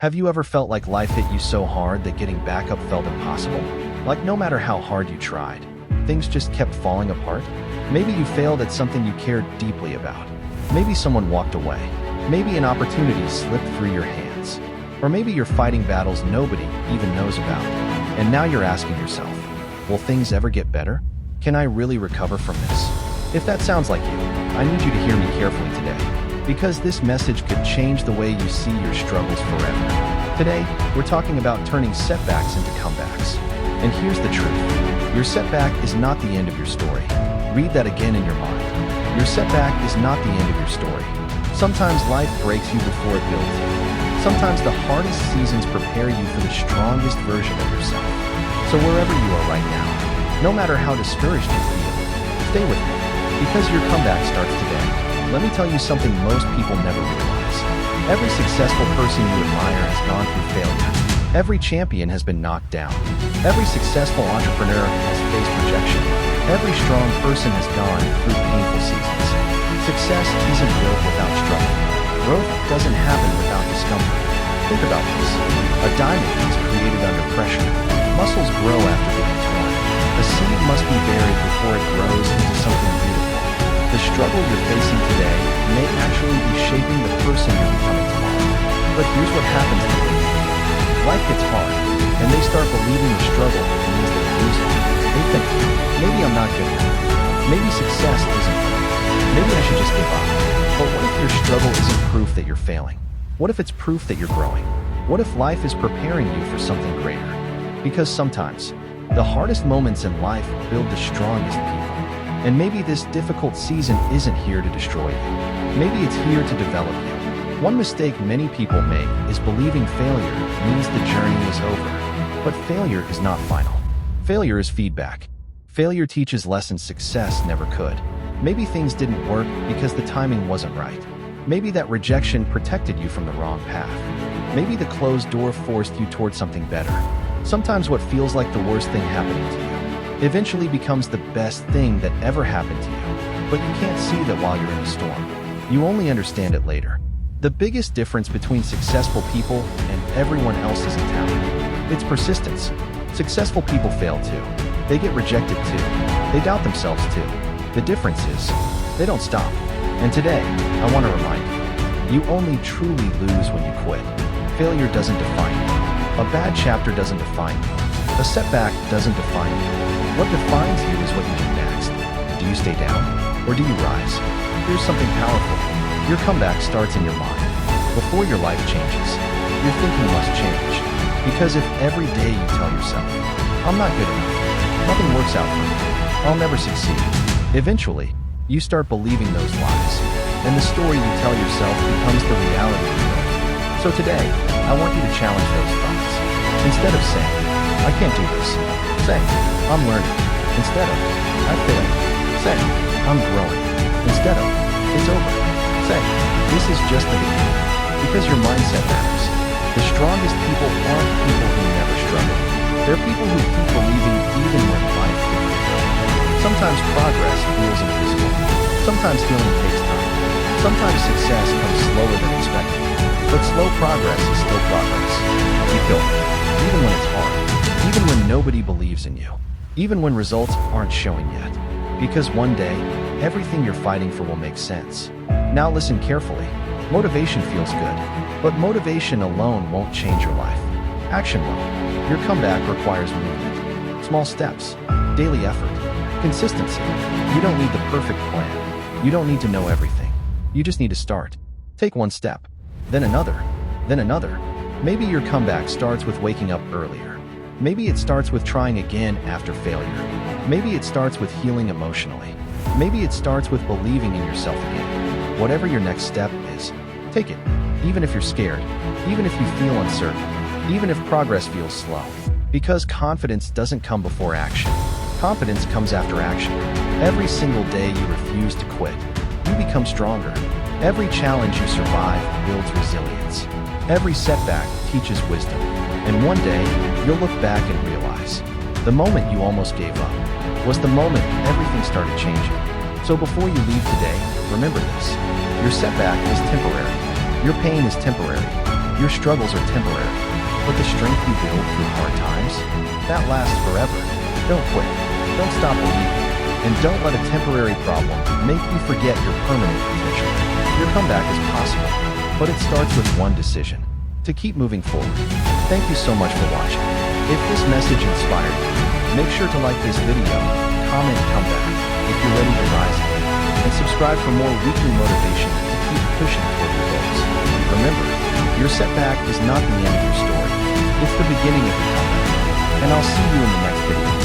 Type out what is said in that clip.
Have you ever felt like life hit you so hard that getting back up felt impossible? Like no matter how hard you tried, things just kept falling apart? Maybe you failed at something you cared deeply about. Maybe someone walked away. Maybe an opportunity slipped through your hands. Or maybe you're fighting battles nobody even knows about. And now you're asking yourself, will things ever get better? Can I really recover from this? If that sounds like you, I need you to hear me carefully today. Because this message could change the way you see your struggles forever. Today, we're talking about turning setbacks into comebacks. And here's the truth. Your setback is not the end of your story. Read that again in your mind. Your setback is not the end of your story. Sometimes life breaks you before it builds you. Sometimes the hardest seasons prepare you for the strongest version of yourself. So wherever you are right now, no matter how discouraged you feel, stay with me, because your comeback starts today. Let me tell you something most people never realize. Every successful person you admire has gone through failure. Every champion has been knocked down. Every successful entrepreneur has faced rejection. Every strong person has gone through painful seasons. Success isn't built without struggle. Growth doesn't happen without discomfort. Think about this. A diamond is created under pressure. Muscles grow after being torn. A seed must be buried before it grows into something beautiful. The struggle you're facing today may actually be shaping the person you're becoming tomorrow. But here's what happens to them. Life gets hard, and they start believing the struggle means they're losing. They think, maybe I'm not good enough. Maybe success isn't for me. Maybe I should just give up. But what if your struggle isn't proof that you're failing? What if it's proof that you're growing? What if life is preparing you for something greater? Because sometimes, the hardest moments in life build the strongest people. And maybe this difficult season isn't here to destroy you. Maybe it's here to develop you. One mistake many people make is believing failure means the journey is over. But failure is not final. Failure is feedback. Failure teaches lessons success never could. Maybe things didn't work because the timing wasn't right. Maybe that rejection protected you from the wrong path. Maybe the closed door forced you towards something better. Sometimes what feels like the worst thing happening to you eventually becomes the best thing that ever happened to you. But you can't see that while you're in the storm. You only understand it later. The biggest difference between successful people and everyone else isn't talent. It's persistence. Successful people fail too. They get rejected too. They doubt themselves too. The difference is, they don't stop. And today, I want to remind you, you only truly lose when you quit. Failure doesn't define you. A bad chapter doesn't define you. A setback doesn't define you. What defines you is what you do next. Do you stay down, or do you rise? Here's something powerful. Your comeback starts in your mind. Before your life changes, your thinking must change. Because if every day you tell yourself, I'm not good enough, nothing works out for me, I'll never succeed, eventually, you start believing those lies, and the story you tell yourself becomes the reality you live. So today, I want you to challenge those thoughts. Instead of saying, I can't do this, say, I'm learning. Instead of, I failed, say, I'm growing. Instead of, it's over, say, this is just the beginning. Because your mindset matters. The strongest people aren't people who never struggle. They're people who keep believing even when life gets difficult. Sometimes progress feels invisible. Sometimes healing takes time. Sometimes success comes slower than expected. But slow progress is still progress. Keep going, even when it's hard. Even when nobody believes in you. Even when results aren't showing yet. Because one day, everything you're fighting for will make sense. Now listen carefully. Motivation feels good, but motivation alone won't change your life. Action will. Your comeback requires movement. Small steps, daily effort, consistency. You don't need the perfect plan. You don't need to know everything. You just need to start. Take one step, then another, then another. Maybe your comeback starts with waking up earlier. Maybe it starts with trying again after failure. Maybe it starts with healing emotionally. Maybe it starts with believing in yourself again. Whatever your next step is, take it. Even if you're scared, even if you feel uncertain, even if progress feels slow. Because confidence doesn't come before action. Confidence comes after action. Every single day you refuse to quit, you become stronger. Every challenge you survive builds resilience. Every setback teaches wisdom. And one day, you'll look back and realize, the moment you almost gave up was the moment everything started changing. So before you leave today, remember this. Your setback is temporary. Your pain is temporary. Your struggles are temporary, but the strength you build through hard times, that lasts forever. Don't quit. Don't stop believing. And don't let a temporary problem make you forget your permanent potential. Your comeback is possible, but it starts with one decision: to keep moving forward. Thank you so much for watching. If this message inspired you, make sure to like this video, comment, come back if you're ready to rise again, and subscribe for more weekly motivation to keep pushing toward your goals. Remember, your setback is not the end of your story. It's the beginning of your comeback. And I'll see you in the next video.